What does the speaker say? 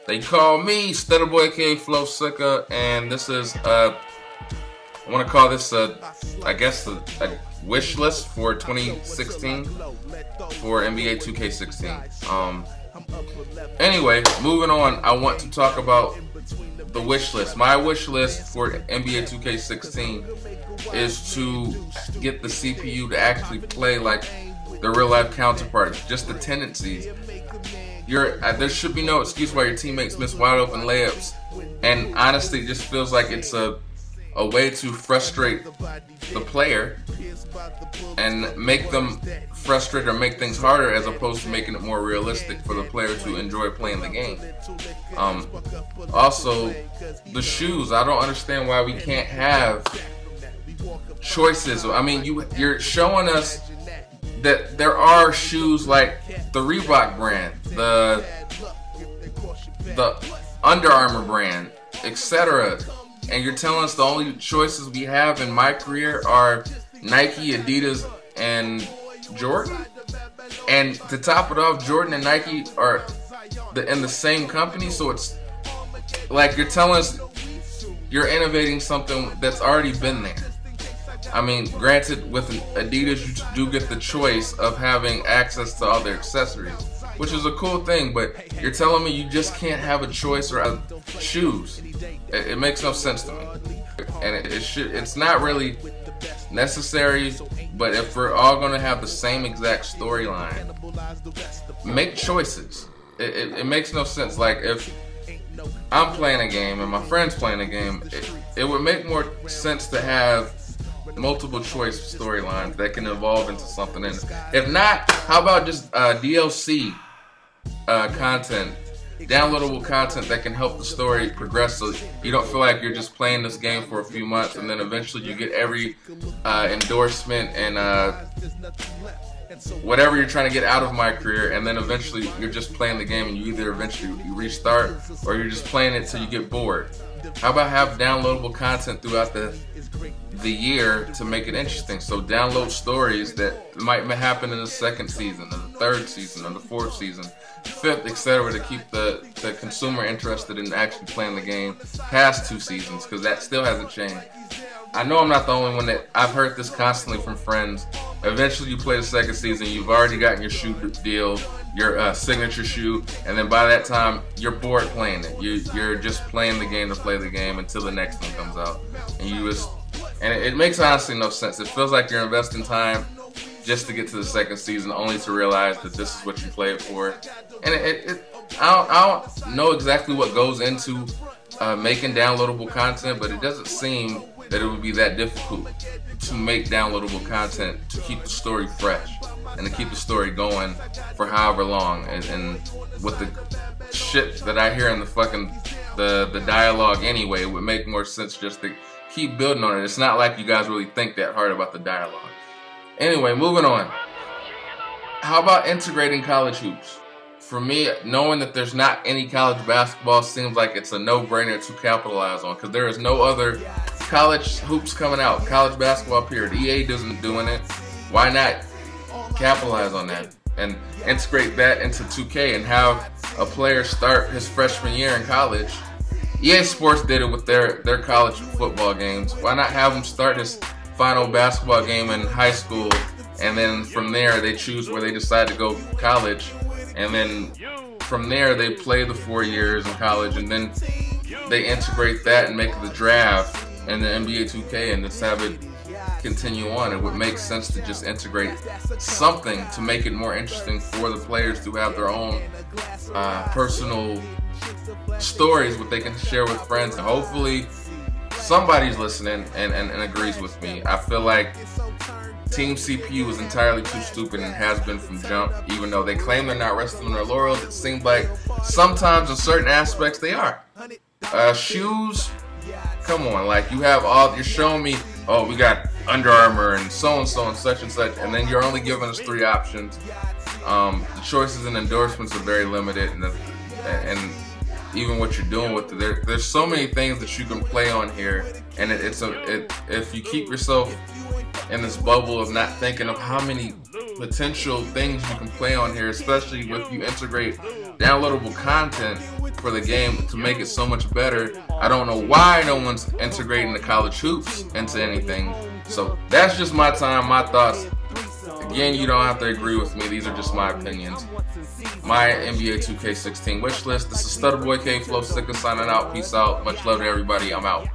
They call me Stutta Boii, aka Flow Sicka, and this is I want to call this I guess a wish list for 2016 for NBA 2K16. Anyway, moving on, I want to talk about the wish list. My wish list for NBA 2K16 is to get the CPU to actually play like the real life counterparts, just the tendencies. There should be no excuse why your teammates miss wide open layups, and honestly, it just feels like it's a way to frustrate the player and make them frustrated or make things harder, as opposed to making it more realistic for the player to enjoy playing the game. Also, the shoes. I don't understand why we can't have choices. I mean, you're showing us that there are shoes like the Reebok brand, the Under Armour brand, etc. And you're telling us the only choices we have in MyCareer are Nike, Adidas, and Jordan? And to top it off, Jordan and Nike are in the same company, so it's like you're telling us you're innovating something that's already been there. I mean, granted, with Adidas, you do get the choice of having access to all their accessories, which is a cool thing, but you're telling me you just can't have a choice or shoes. It makes no sense to me. And it's not really necessary, but if we're all going to have the same exact storyline, make choices. It makes no sense. Like, if I'm playing a game and my friend's playing a game, it would make more sense to have multiple choice storylines that can evolve into something. And if not, how about just DLC content, downloadable content that can help the story progress, so you don't feel like you're just playing this game for a few months and then eventually you get every endorsement and whatever you're trying to get out of MyCareer, and then eventually you're just playing the game and you either eventually you restart or you're just playing it till you get bored. How about have downloadable content throughout the year to make it interesting? So download stories that might happen in the second season, in the third season, in the fourth season, fifth, etc., to keep the consumer interested in actually playing the game past 2 seasons, because that still hasn't changed. I know I'm not the only one that I've heard this constantly from friends. Eventually you play the second season, you've already gotten your shoe deal, your signature shoe, and then by that time you're bored playing it. You're just playing the game to play the game until the next one comes out, and it makes honestly no sense. It feels like you're investing time just to get to the second season, only to realize that this is what you play it for. And I don't know exactly what goes into making downloadable content, but it doesn't seem that it would be that difficult to make downloadable content to keep the story fresh and to keep the story going for however long. And with the shit that I hear in the dialogue anyway, it would make more sense just to keep building on it. It's not like you guys really think that hard about the dialogue. Anyway, moving on. How about integrating college hoops? For me, knowing that there's not any college basketball seems like it's a no-brainer to capitalize on, because there is no other college hoops coming out, college basketball period. EA isn't doing it. Why not capitalize on that and integrate that into 2K and have a player start his freshman year in college? EA Sports did it with their college football games. Why not have him start his final basketball game in high school, and then from there they choose where they decide to go college, and then from there they play the 4 years in college, and then they integrate that and make the draft and the NBA 2K and just have it continue on. It would make sense to just integrate something to make it more interesting for the players to have their own personal stories what they can share with friends, and hopefully somebody's listening and agrees with me. I feel like Team CPU is entirely too stupid and has been from jump. Even though they claim they're not resting on their laurels, it seems like sometimes in certain aspects they are. Shoes, come on, like you're showing me, oh, we got Under Armour and so and such and such, and then you're only giving us 3 options. The choices and endorsements are very limited, and even what you're doing with it, there's so many things that you can play on here, and if you keep yourself in this bubble of not thinking of how many potential things you can play on here, especially if you integrate downloadable content for the game to make it so much better. I don't know why no one's integrating the college hoops into anything. So that's just my time, my thoughts. Again, you don't have to agree with me. These are just my opinions. My NBA 2K16 wish list. This is Stutta Boii K Flow Sticka signing out. Peace out. Much love to everybody. I'm out.